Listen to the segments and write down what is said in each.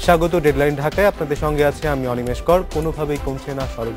স্বাগত ডেডলাইন ঢাকায়। আপনাদের সঙ্গে আছে আমি অনিমেষ কর। কোনোভাবেই কমছে না সড়ক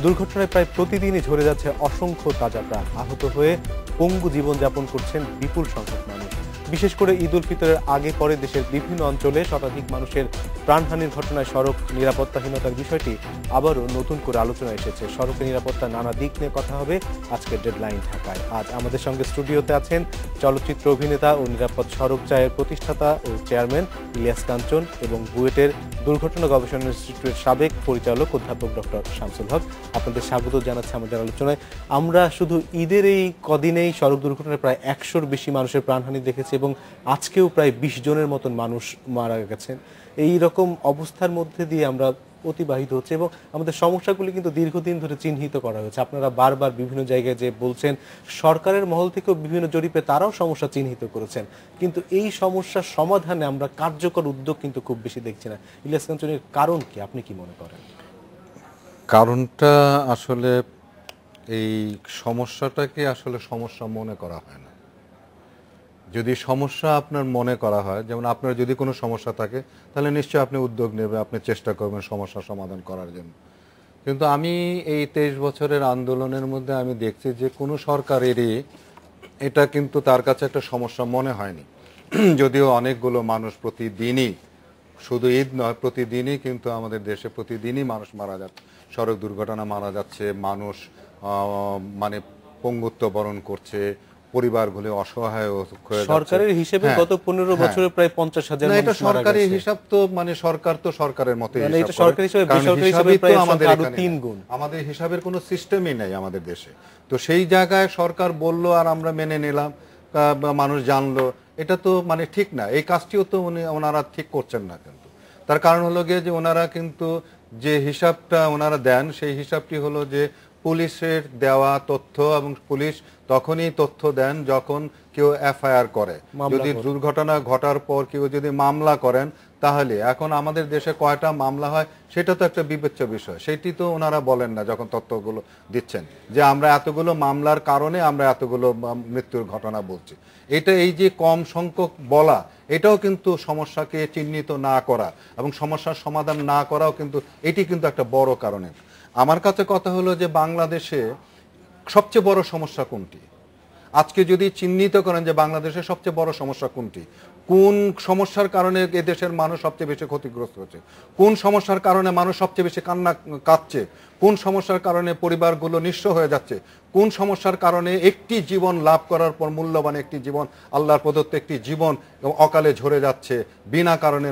দুর্ঘটনায় প্রায় প্রতিদিনই ঝরে যাচ্ছে অসংখ্য তাজা প্রাণ। আহত হয়ে পঙ্গু জীবনযাপন করছেন বিপুল সংখ্যক মানুষ। বিশেষ করে ঈদ উল ফিতরের আগে পরে দেশের বিভিন্ন অঞ্চলে শতাধিক মানুষের প্রাণহানির ঘটনায় সড়ক নিরাপত্তাহীনতার বিষয়টি আবারও নতুন করে আলোচনা এসেছে। সড়কের নিরাপত্তার নানা দিক নিয়ে কথা হবে আজকের ডেডলাইন ঢাকায়। আজ আমাদের সঙ্গে স্টুডিওতে আছেন চলচ্চিত্র অভিনেতা ও নিরাপদ সড়ক চায়ের প্রতিষ্ঠাতা ও চেয়ারম্যান ইলিয়াস কাঞ্চন এবং বুয়েটের দুর্ঘটনা গবেষণা ইনস্টিটিউটের সাবেক পরিচালক অধ্যাপক ডক্টর শামসুল হক। আপনাদের স্বাগত জানাচ্ছি আমাদের আলোচনায়। আমরা শুধু ঈদের এই কদিনেই সড়ক দুর্ঘটনায় প্রায় 100-র বেশি মানুষের প্রাণহানি দেখেছি এবং আজকেও প্রায় 20 জনের মতন মানুষ মারা গেছেন। এই রকম অবস্থার মধ্যে দিয়ে আমরা অতিবাহিত হচ্ছে এবং আমাদের সমস্যাগুলি কিন্তু দীর্ঘদিন ধরে চিহ্নিত করা হয়েছে। আপনারা বারবার বিভিন্ন জায়গায় যে বলছেন, সরকারের মহল থেকেও বিভিন্ন জরিপে তারাও সমস্যা চিহ্নিত করেছেন, কিন্তু এই সমস্যার সমাধানে আমরা কার্যকর উদ্যোগ কিন্তু খুব বেশি দেখছি না। ইলিয়াস কাঞ্চনের কারণ কি, আপনি কি মনে করেন? কারণটা আসলে এই সমস্যাটাকে আসলে সমস্যা মনে করা হয় না। যদি সমস্যা আপনার মনে করা হয়, যেমন আপনার যদি কোনো সমস্যা থাকে তাহলে নিশ্চয়ই আপনি উদ্যোগ নেবেন, আপনি চেষ্টা করবেন সমস্যার সমাধান করার জন্য। কিন্তু আমি এই 23 বছরের আন্দোলনের মধ্যে আমি দেখছি যে কোনো সরকারেরই এটা কিন্তু তার কাছে একটা সমস্যা মনে হয়নি। যদিও অনেকগুলো মানুষ প্রতিদিনই, শুধু ঈদ নয়, প্রতিদিনই কিন্তু আমাদের দেশে প্রতিদিনই মানুষ মারা যাচ্ছে, সড়ক দুর্ঘটনা মারা যাচ্ছে, মানুষ মানে পঙ্গুত্ব বরণ করছে, পরিবারগুলো অসহায় হয়ে যাচ্ছে। সরকারের হিসেবে গত 15 বছরে প্রায় 50,000 মানুষ মারা গেছে। এটা সরকারি হিসাব, তো মানে সরকার তো সরকারের মতই হিসাব করে। এটা সরকারি হিসাবে বেসরকারি হিসাবে প্রায় আরো 3 গুণ। আমাদের হিসাবের কোনো সিস্টেমই নেই আমাদের দেশে। তো সেই জায়গায় সরকার বলল আর আমরা মেনে নিলাম, মানুষ জানলো, এটা তো মানে ঠিক না। এই কাজটিও তো ওনারা ঠিক করছেন না। কিন্তু তার কারণ হলো গিয়ে যে ওনারা কিন্তু যে হিসাবটা ওনারা দেন, সেই হিসাবটি হলো যে পুলিশের দেওয়া তথ্য, এবং পুলিশ তখনই তথ্য দেন যখন কেউ এফআইআর করে। যদি দুর্ঘটনা ঘটার পর কেউ যদি মামলা করেন, তাহলে এখন আমাদের দেশে কয়টা মামলা হয় সেটা তো একটা বিবেচ্য বিষয়। সেটি তো ওনারা বলেন না যখন তথ্যগুলো দিচ্ছেন, যে আমরা এতগুলো মামলার কারণে আমরা এতগুলো মৃত্যুর ঘটনা বলছি। এটা এই যে কম সংখ্যক বলা, এটাও কিন্তু সমস্যাকে চিহ্নিত না করা এবং সমস্যার সমাধান না করাও কিন্তু এটি কিন্তু একটা বড় কারণে। আমার কাছে কথা হলো যে বাংলাদেশে সবচেয়ে বড় সমস্যা কোনটি? আজকে যদি চিহ্নিত করেন যে বাংলাদেশের সবচেয়ে বড় সমস্যা কোনটি, কোন সমস্যার কারণে এদেশের মানুষ সবচেয়ে বেশি ক্ষতিগ্রস্ত হচ্ছে, কোন সমস্যার কারণে মানুষ সবচেয়ে বেশি কাঁদছে, কোন সমস্যার কারণে পরিবারগুলো নিঃস্ব হয়ে যাচ্ছে, কোন সমস্যার কারণে একটি জীবন লাভ করার পর, মূল্যবান একটি জীবন, আল্লাহর প্রদত্ত একটি জীবন অকালে ঝরে যাচ্ছে, বিনা কারণে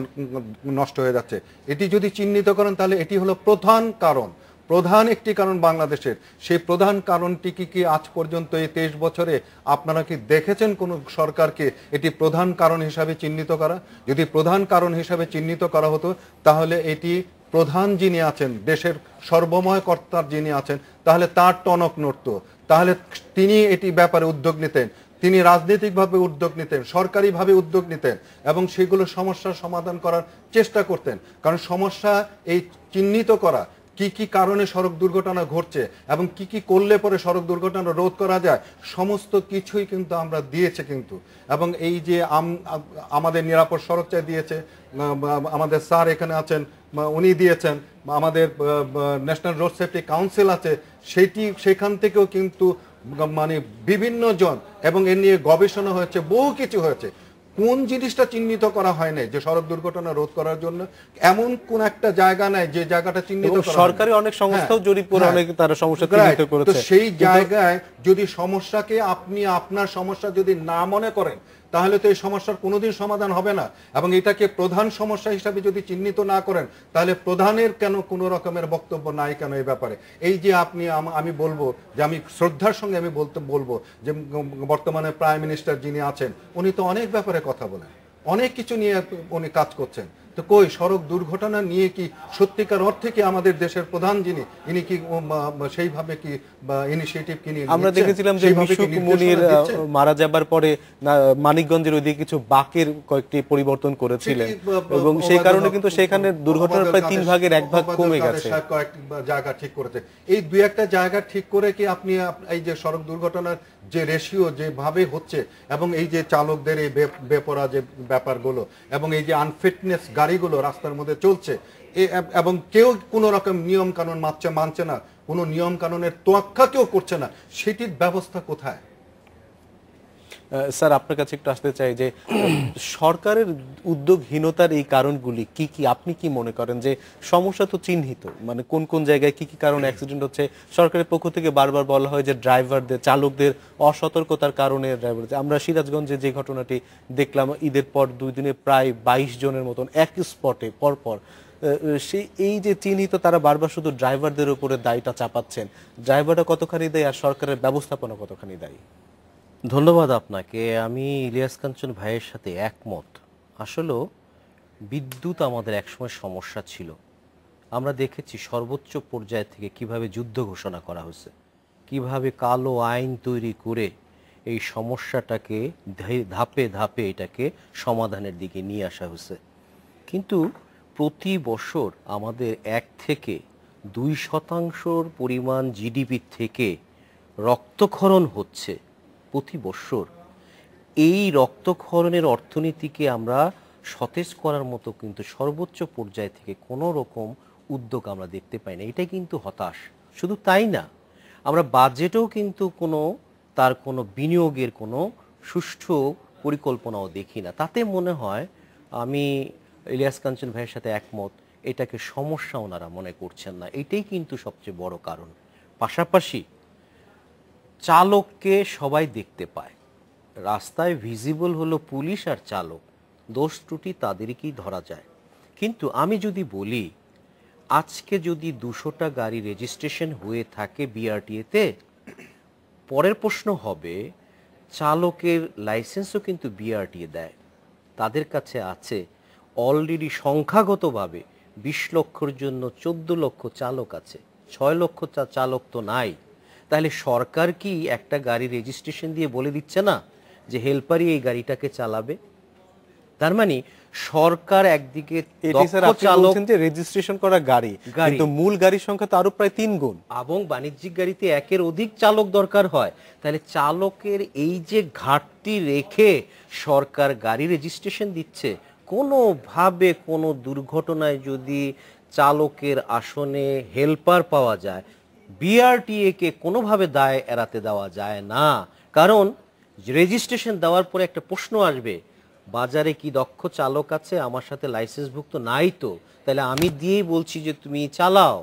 নষ্ট হয়ে যাচ্ছে, এটি যদি চিহ্নিত করেন তাহলে এটি হলো প্রধান কারণ, প্রধান একটি কারণ বাংলাদেশের। সেই প্রধান কারণটি কি আজ পর্যন্ত এই 23 বছরে আপনারা কি দেখেছেন কোন সরকারকে এটি প্রধান কারণ হিসাবে চিহ্নিত করা? যদি প্রধান কারণ হিসাবে চিহ্নিত করা হতো তাহলে এটি প্রধান যিনি আছেন, দেশের সর্বময় কর্তার যিনি আছেন, তাহলে তার টনক নড়ত, তাহলে তিনি এটি ব্যাপারে উদ্যোগ নিতেন, তিনি রাজনৈতিকভাবে উদ্যোগ নিতেন, সরকারিভাবে উদ্যোগ নিতেন এবং সেগুলো সমস্যার সমাধান করার চেষ্টা করতেন। কারণ সমস্যা এই চিহ্নিত করা, কি কি কারণে সড়ক দুর্ঘটনা ঘটছে এবং কি কি করলে পরে সড়ক দুর্ঘটনা রোধ করা যায়, সমস্ত কিছুই কিন্তু আমরা দিয়েছে কিন্তু। এবং এই যে আমাদের নিরাপদ সড়ক চাই দিয়েছে, আমাদের স্যার এখানে আছেন, উনি দিয়েছেন, আমাদের ন্যাশনাল রোড সেফটি কাউন্সিল আছে, সেখান থেকেও কিন্তু মানে বিভিন্ন জন, এবং এ নিয়ে গবেষণা হয়েছে, বহু কিছু হয়েছে। কোন জিনিসটা চিহ্নিত করা হয় নাই যে সড়ক দুর্ঘটনা রোধ করার জন্য? এমন কোন একটা জায়গা নাই যে জায়গাটা চিহ্নিত করা। সরকারি অনেক সংস্থাও জরিপ করে অনেক তারা সমস্যা চিহ্নিত করেছে। তো সেই জায়গায় যদি সমস্যাকে আপনি আপনার সমস্যা যদি না মনে করেন, তাহলে তো এই সমস্যার কোনোদিন সমাধান হবে না। এবং এটাকে প্রধান সমস্যা হিসাবে যদি চিহ্নিত না করেন, তাহলে প্রধানের কেন কোনো রকমের বক্তব্য নাই কেন এই ব্যাপারে? এই যে আমি বলবো যে আমি শ্রদ্ধার সঙ্গে আমি বলবো যে বর্তমানে প্রাইম মিনিস্টার যিনি আছেন, উনি তো অনেক ব্যাপারে কথা বলেন, অনেক কিছু নিয়ে উনি কাজ করছেন। তো কই সড়ক দুর্ঘটনা নিয়ে কি সত্যিকার অর্থে কি আমাদের দেশের প্রধান যিনি, ইনি কি সেইভাবে কি ইনিশিয়েটিভ কিনে? আমরা দেখেছিলাম যে মিশুক মুনির মারা যাবার পরে মানিকগঞ্জের ওইদিকে কিছু বাকের কয়েকটি পরিবর্তন করেছিলেন এবং সেই কারণে কিন্তু সেখানে দুর্ঘটনার প্রায় 3 ভাগের 1 ভাগ কমে গেছে। কয়েক জায়গা ঠিক করেছে। এই 2-1টা জায়গা ঠিক করে কি আপনি এই যে সড়ক দুর্ঘটনার যে রেশিও যেভাবে হচ্ছে এবং এই যে চালকদের এই বেপরা যে ব্যাপারগুলো এবং এই যে আনফিটনেস গাড়িগুলো রাস্তার মধ্যে চলছে এবং কেউ কোনো রকম নিয়ম কানুন মানছে না, কোনো নিয়ম কানুনের তোয়াক্কা কেউ করছে না, সেটির ব্যবস্থা কোথায়? স্যার আপনার কাছে একটু আসতে চাই যে সরকারের উদ্যোগহীনতার এই কারণগুলি কি কি আপনি কি মনে করেন? যে সমস্যা তো চিহ্নিত, মানে কোন কোন জায়গায় কি কি কারণে অ্যাক্সিডেন্ট হচ্ছে, সরকারের পক্ষ থেকে বারবার বলা হয় যে ড্রাইভারদের চালকদের অসতর্কতার কারণে ড্রাইভার। আমরা সিরাজগঞ্জে যে ঘটনাটি দেখলাম ঈদের পর 2 দিনে প্রায় 22 জনের মতন এক স্পটে পরপর, সেই এই যে চিহ্নিত, তারা বারবার শুধু ড্রাইভারদের উপরে দায়টা চাপাচ্ছেন। ড্রাইভাররা কতখানি দায়ী আর সরকারের ব্যবস্থাপনা কতখানি দায়ী? ধন্যবাদ আপনাকে। আমি ইলিয়াস কাঞ্চন ভাইয়ের সাথে একমত। আসলে বিদ্যুৎ আমাদের একসময় সমস্যা ছিল। আমরা দেখেছি সর্বোচ্চ পর্যায় থেকে কিভাবে যুদ্ধ ঘোষণা করা হয়েছে, কিভাবে কালো আইন তৈরি করে এই সমস্যাটাকে ধাপে ধাপে এটাকে সমাধানের দিকে নিয়ে আসা হয়েছে। কিন্তু প্রতি বছর আমাদের 1 থেকে 2% পরিমাণ জিডিপি থেকে রক্তক্ষরণ হচ্ছে প্রতি বছর। এই রক্তক্ষরণের অর্থনীতিকে আমরা সতেজ করার মতো কিন্তু সর্বোচ্চ পর্যায় থেকে কোনো রকম উদ্যোগ আমরা দেখতে পাই না। এটাই কিন্তু হতাশ। শুধু তাই না, আমরা বাজেটেও কিন্তু তার কোনো বিনিয়োগের কোনো সুষ্ঠু পরিকল্পনাও দেখি না। তাতে মনে হয়, আমি ইলিয়াস কাঞ্চন ভাইয়ের সাথে একমত, এটাকে সমস্যা ওনারা মনে করছেন না। এটাই কিন্তু সবচেয়ে বড় কারণ। পাশাপাশি চালককে সবাই দেখতে পায়, রাস্তায় ভিজিবল হলো পুলিশ আর চালক, দোষ ত্রুটি তাদেরকেই ধরা যায়। কিন্তু আমি যদি বলি, আজকে যদি 200টা গাড়ি রেজিস্ট্রেশন হয়ে থাকে বিআরটিএতে, পরের প্রশ্ন হবে চালকের লাইসেন্সও কিন্তু বিআরটিএ দেয়, তাদের কাছে আছে অলরেডি সংখ্যাগতভাবে 20 লক্ষর জন্য 14 লক্ষ চালক আছে, 6 লক্ষ চালক তো নাই। তাহলে সরকার কি একটা গাড়ি রেজিস্ট্রেশন দিয়ে বলে দিচ্ছে না যে হেল্পারই এই গাড়িটাকে চালাবে? তার মানে সরকার একদিকে রেজিস্ট্রেশন করা গাড়ি, কিন্তু মূল গাড়ির সংখ্যা তো আরো প্রায় 3 গুণ, এবং বাণিজ্যিক গাড়িতে 1-এর অধিক চালক দরকার হয়। তাহলে চালকের এই যে ঘাটতি রেখে সরকার গাড়ি রেজিস্ট্রেশন দিচ্ছে, কোনোভাবে কোনো দুর্ঘটনায় যদি চালকের আসনে হেল্পার পাওয়া যায়, বিআরটিএ কে কোনোভাবে দায় এড়াতে দেওয়া যায় না। কারণ রেজিস্ট্রেশন দেওয়ার পরে একটা প্রশ্ন আসবে, বাজারে কি দক্ষ চালক আছে? আমার সাথে লাইসেন্সভুক্ত নাই তো, তাহলে আমি দিয়েই বলছি যে তুমি চালাও,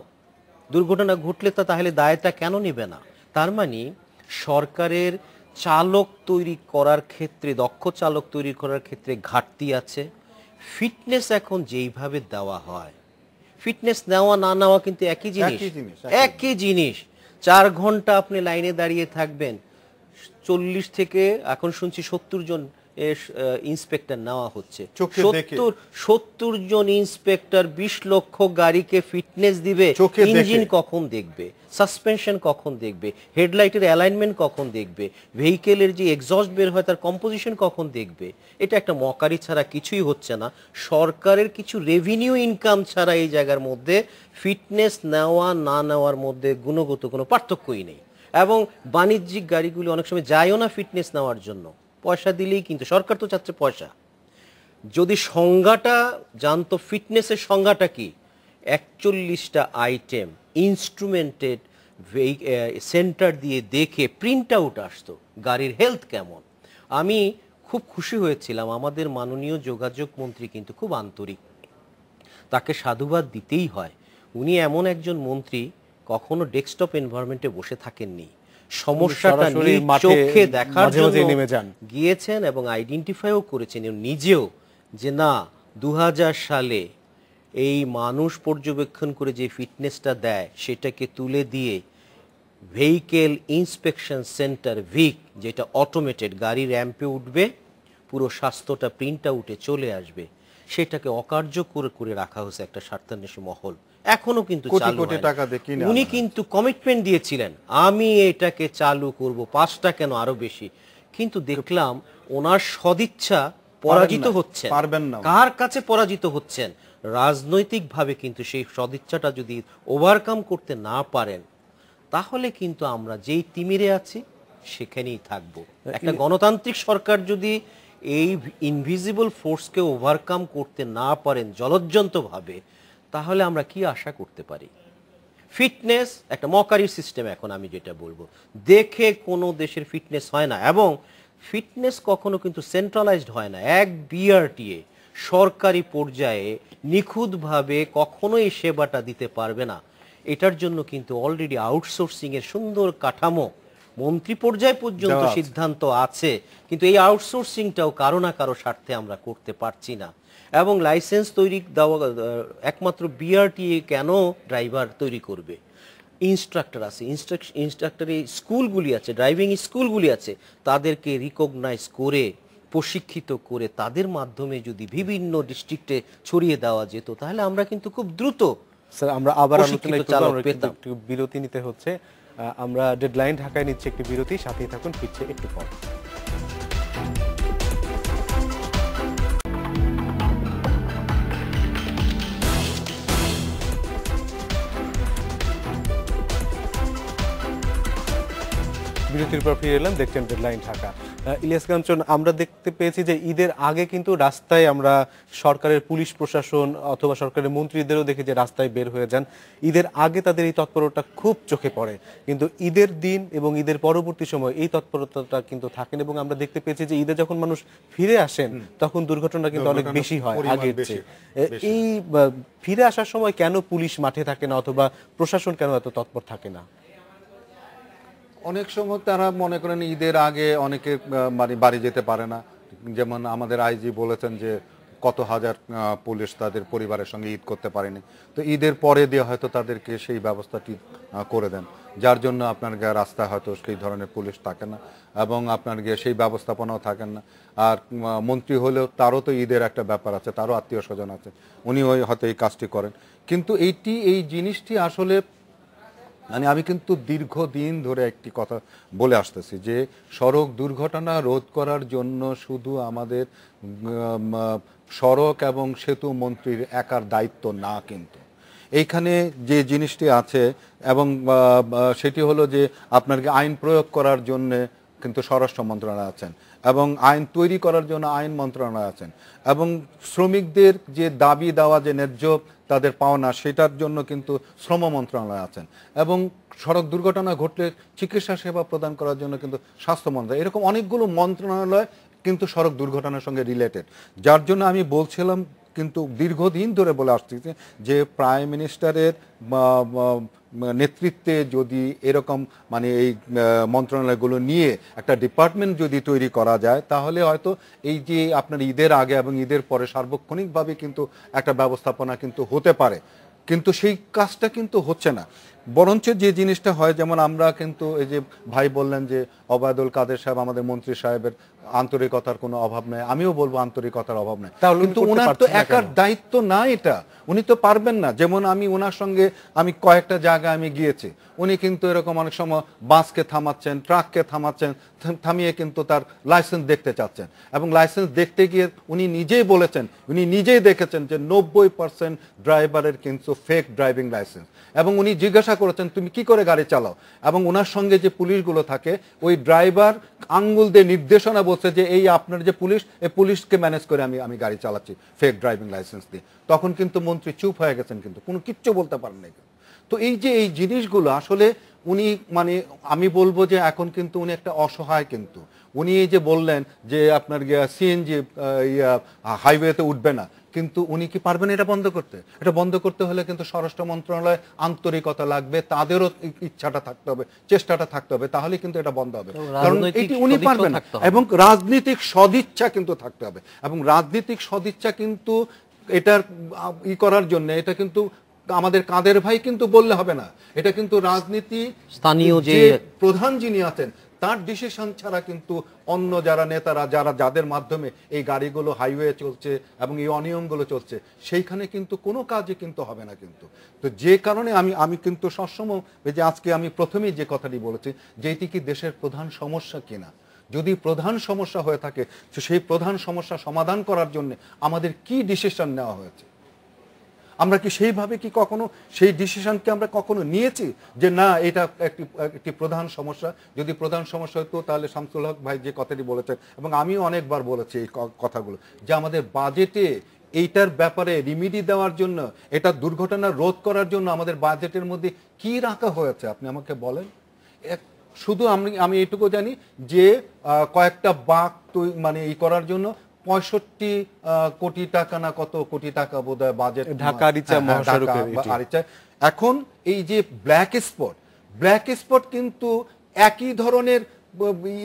দুর্ঘটনা ঘটলে তো তাহলে দায়টা কেন নেবে না? তার মানে সরকারের চালক তৈরি করার ক্ষেত্রে, দক্ষ চালক তৈরি করার ক্ষেত্রে ঘাটতি আছে। ফিটনেস এখন যেইভাবে দেওয়া হয়, ফিটনেস নেওয়া না নেওয়া কিন্তু একই জিনিস। 4 ঘন্টা আপনি লাইনে দাঁড়িয়ে থাকবেন, 40 থেকে এখন শুনছি 70 জন ইন্সপেক্টর নেওয়া হচ্ছে। 70 জন ইন্সপেক্টর 20 লক্ষ গাড়িকে ফিটনেস দিবে, ইঞ্জিন কখন দেখবে, সাসপেনশন কখন দেখবে, হেডলাইটের অ্যালাইনমেন্ট কখন দেখবে, ভেহিকেলের যে এক্সস্ট বের হয় তার কম্পোজিশন কখন দেখবে? এটা একটা মকারি ছাড়া কিছুই হচ্ছে না। সরকারের কিছু রেভিনিউ ইনকাম ছাড়া এই জায়গার মধ্যে ফিটনেস নেওয়া না নেওয়ার মধ্যে গুণগত কোনো পার্থক্যই নেই। এবং বাণিজ্যিক গাড়িগুলি অনেক সময় যায়ও না ফিটনেস নেওয়ার জন্য, পয়সা দিলেই, কিন্তু সরকার তো চাচ্ছে পয়সা। যদি সংজ্ঞাটা জানতো, ফিটনেসের সংজ্ঞাটা কি, 41টা আইটেম ইনস্ট্রুমেন্টেড সেন্টার দিয়ে দেখে প্রিন্ট আউট আসতো গাড়ির হেলথ কেমন। আমি খুব খুশি হয়েছিলাম, আমাদের মাননীয় যোগাযোগ মন্ত্রী কিন্তু খুব আন্তরিক, তাকে সাধুবাদ দিতেই হয়। উনি এমন একজন মন্ত্রী, কখনো ডেস্কটপ এনভায়রনমেন্টে বসে থাকেননি, সমস্যাটা চোখে দেখার জন্য গিয়েছেন এবং আইডেন্টিফাইও করেছেন নিজেও, যে না 2000 সালে এই মানুষ পর্যবেক্ষণ করে যে ফিটনেসটা দেয় সেটাকে তুলে দিয়ে ভেহিকেল ইন্সপেকশন সেন্টার ভিক, যেটা অটোমেটেড, গাড়ি র্যাম্পে উঠবে, পুরো স্বাস্থ্যটা প্রিন্ট আউটে চলে আসবে, সেটাকে অকার্যকর করে রাখা হয়েছে একটা স্বার্থান্বেষী মহল। এখনো কিন্তু উনি কিন্তু কমিটমেন্ট দিয়েছিলেন, আমি এটাকে চালু করব, 5টা কেন আরো বেশি। কিন্তু দেখলাম ওনার সদিচ্ছা পরাজিত হচ্ছে। কার কাছে পরাজিত হচ্ছেন? রাজনৈতিকভাবে। কিন্তু সেই সদিচ্ছাটা যদি ওভারকাম করতে না পারেন, তাহলে কিন্তু আমরা যেই তিমিরে আছি সেখানেই থাকবো। একটা গণতান্ত্রিক সরকার যদি এই ইনভিজিবল ফোর্সকে ওভারকাম করতে না পারেন জলজ্জন্তভাবে, তাহলে আমরা কি আশা করতে পারি? ফিটনেস একটা মকারি সিস্টেম। এখন আমি যেটা বলবো, দেখে কোনো দেশের ফিটনেস হয় না, এবং ফিটনেস কখনো কিন্তু সেন্ট্রালাইজড হয় না। এক বিআরটিএ সরকারি পর্যায়ে নিখুঁতভাবে কখনো এই সেবাটা দিতে পারবে না। এটার জন্য কিন্তু অলরেডি আউটসোর্সিং এর সুন্দর কাঠামো মন্ত্রী পর্যায় পর্যন্ত দেওয়া আছে। সিদ্ধান্ত আছে, কিন্তু এই আউটসোর্সিংটাও কারো না কারো স্বার্থে আমরা করতে পারছি না। এবং লাইসেন্স তৈরি দেওয়া একমাত্র বিআরটিএ কেন ড্রাইভার তৈরি করবে? ইনস্ট্রাক্টর আছে, ইনস্ট্রাক্টরের স্কুলগুলি আছে, ড্রাইভিং স্কুলগুলি আছে, তাদেরকে রিকগনাইজ করে প্রশিক্ষিত করে তাদের মাধ্যমে যদি বিভিন্ন ডিস্ট্রিক্টে ছড়িয়ে দেওয়া যেত, তাহলে আমরা কিন্তু খুব দ্রুত স্যার আমরা আবার প্রশিক্ষিত আলোচনায় চালক আমরা পেতাম। একটু বিরতি নিতে হচ্ছে। আমরা ডেডলাইন ঢাকায় নিচ্ছি একটি বিরতি, সাথেই থাকুন, ফিরছে একটু পর। বিরতির পর ফিরে এলাম, দেখছেন ডেডলাইন ঢাকা। ইলিয়াস কাঞ্চন, আমরা দেখতে পেয়েছি যে ঈদের আগে কিন্তু রাস্তায় আমরা সরকারের পুলিশ প্রশাসন অথবা সরকারের মন্ত্রীদেরও দেখি যে রাস্তায় বের হয়ে যান। ঈদের আগে তাদের এই তৎপরতা খুব চোখে পড়ে, কিন্তু ঈদের দিন এবং ঈদের পরবর্তী সময় এই তৎপরতাটা কিন্তু থাকেন। এবং আমরা দেখতে পেয়েছি যে ঈদে যখন মানুষ ফিরে আসেন তখন দুর্ঘটনা কিন্তু অনেক বেশি হয় আগের চেয়ে। এই ফিরে আসার সময় কেন পুলিশ মাঠে থাকে না অথবা প্রশাসন কেন এত তৎপর থাকে না? অনেক সময় তারা মনে করেন ঈদের আগে অনেকে মানে বাড়ি যেতে পারে না। যেমন আমাদের আইজি বলেছেন যে কত হাজার পুলিশ তাদের পরিবারের সঙ্গে ঈদ করতে পারেনি, তো ঈদের পরে দিয়ে হয়তো তাদেরকে সেই ব্যবস্থাটি করে দেন, যার জন্য আপনার রাস্তায় হয়তো সেই ধরনের পুলিশ থাকে না এবং আপনার গিয়ে সেই ব্যবস্থাপনাও থাকেন না। আর মন্ত্রী হলেও তারও তো ঈদের একটা ব্যাপার আছে, তারও আত্মীয় স্বজন আছে, উনি হয়তো এই কাজটি করেন। কিন্তু এই জিনিসটি আসলে মানে আমি কিন্তু দীর্ঘদিন ধরে একটি কথা বলে আসতেছি যে সড়ক দুর্ঘটনা রোধ করার জন্য শুধু আমাদের সড়ক এবং সেতু মন্ত্রীর একার দায়িত্ব না, কিন্তু এইখানে যে জিনিসটি আছে এবং সেটি হলো যে আপনাকে আইন প্রয়োগ করার জন্য কিন্তু স্বরাষ্ট্র মন্ত্রণালয় আছেন এবং আইন তৈরি করার জন্য আইন মন্ত্রণালয় আছেন এবং শ্রমিকদের যে দাবি দেওয়া যে ন্যায্য তাদের পাওনা সেটার জন্য কিন্তু শ্রম মন্ত্রণালয় আছেন এবং সড়ক দুর্ঘটনা ঘটলে চিকিৎসা সেবা প্রদান করার জন্য কিন্তু স্বাস্থ্য মন্ত্রণালয়, এরকম অনেকগুলো মন্ত্রণালয় কিন্তু সড়ক দুর্ঘটনার সঙ্গে রিলেটেড। যার জন্য আমি বলছিলাম কিন্তু দীর্ঘদিন ধরে বলে আসছি যে প্রাইম মিনিস্টারের নেতৃত্বে যদি এরকম মানে এই মন্ত্রণালয়গুলো নিয়ে একটা ডিপার্টমেন্ট যদি তৈরি করা যায়, তাহলে হয়তো এই যে আপনার ঈদের আগে এবং ঈদের পরে সার্বক্ষণিকভাবে কিন্তু একটা ব্যবস্থাপনা কিন্তু হতে পারে, কিন্তু সেই কাজটা কিন্তু হচ্ছে না। বরঞ্চ যে জিনিসটা হয়, যেমন আমরা কিন্তু এই যে ভাই বললেন যে ওবায়দুল কাদের সাহেব আমাদের মন্ত্রী সাহেবের আন্তরিকতার কোনো অভাব নেই, আমিও বলবো আন্তরিকতার অভাব নেই, কিন্তু ওনার তো একার দায়িত্ব না এটা, উনি তো পারবেন না। যেমন আমি ওনার সঙ্গে আমি কয়েকটা জায়গায় আমি গিয়েছি, উনি কিন্তু এরকম অনেক সময় বাসকে থামাচ্ছেন, ট্রাককে থামাচ্ছেন, থামিয়ে কিন্তু তার লাইসেন্স দেখতে চাচ্ছেন এবং লাইসেন্স দেখতে গিয়ে উনি নিজেই বলেছেন, উনি নিজেই দেখেছেন যে 90% ড্রাইভারের কিন্তু ফেক ড্রাইভিং লাইসেন্স এবং উনি জিজ্ঞাসা করেছেন তুমি কি করে গাড়ি চালাও, এবং ওনার সঙ্গে যে পুলিশগুলো থাকে ওই ড্রাইভার আঙ্গুল দিয়ে নির্দেশনা বলছে যে এই আপনার যে পুলিশ, এই পুলিশকে ম্যানেজ করে আমি গাড়ি চালাচ্ছি ফেক ড্রাইভিং লাইসেন্স দিয়ে। তখন কিন্তু মন্ত্রী চুপ হয়ে গেছেন, কিন্তু কোনো কিচ্ছু বলতে পারেন না। তো এই যে এই জিনিসগুলো আসলে উনি মানে আমি বলবো যে এখন কিন্তু উনি একটা অসহায়, কিন্তু উনি এই যে বললেন যে আপনার সিএনজি হাইওয়েতে উঠবে না, কিন্তু উনি কি পারবেন এটা বন্ধ করতে? এটা বন্ধ করতে হলে কিন্তু স্বরাষ্ট্র মন্ত্রণালয় আন্তরিকতা লাগবে, তাদেরও ইচ্ছাটা থাকতে হবে, চেষ্টাটা থাকতে হবে, তাহলে কিন্তু এটা বন্ধ হবে। কারণ এটি উনি পারবেন না, এবং রাজনৈতিক সদিচ্ছা কিন্তু থাকতে হবে, এবং রাজনৈতিক সদিচ্ছা কিন্তু এটার করার জন্য এটা কিন্তু আমাদের কাদের ভাই কিন্তু বললে হবে না, এটা কিন্তু রাজনীতি স্থানীয় যে প্রধান যিনি আছেন তার ডিসিশন ছাড়া কিন্তু অন্য যারা নেতারা যাদের মাধ্যমে এই গাড়িগুলো হাইওয়ে চলছে এবং এই অনিয়মগুলো চলছে সেইখানে কিন্তু কোনো কাজই কিন্তু হবে না। কিন্তু তো যে কারণে আমি কিন্তু সবসময় যে আজকে আমি প্রথমেই যে কথাটি বলেছি যে এটি কি দেশের প্রধান সমস্যা কিনা, যদি প্রধান সমস্যা হয়ে থাকে তো সেই প্রধান সমস্যা সমাধান করার জন্য আমাদের কি ডিসিশন নেওয়া হয়েছে। আমরা কি সেইভাবে কি কখনো সেই ডিসিশনকে আমরা কখনো নিয়েছি যে না এটা একটি প্রধান সমস্যা? যদি প্রধান সমস্যা হতো তাহলে শামসুল হক ভাই যে কথাটি বলেছেন, এবং আমিও অনেকবার বলেছি এই কথাগুলো, যে আমাদের বাজেটে এইটার ব্যাপারে রিমিডি দেওয়ার জন্য, এটা দুর্ঘটনা রোধ করার জন্য আমাদের বাজেটের মধ্যে কি রাখা হয়েছে আপনি আমাকে বলেন। শুধু আমি এইটুকু জানি যে কয়েকটা বাঁক মানে এই করার জন্য 65 কোটি টাকা না কত কোটি টাকা বোধহয় বাজেট ঢাকা আরিচা মহাসড়কের। এখন এই যে ব্ল্যাক স্পট কিন্তু একই ধরনের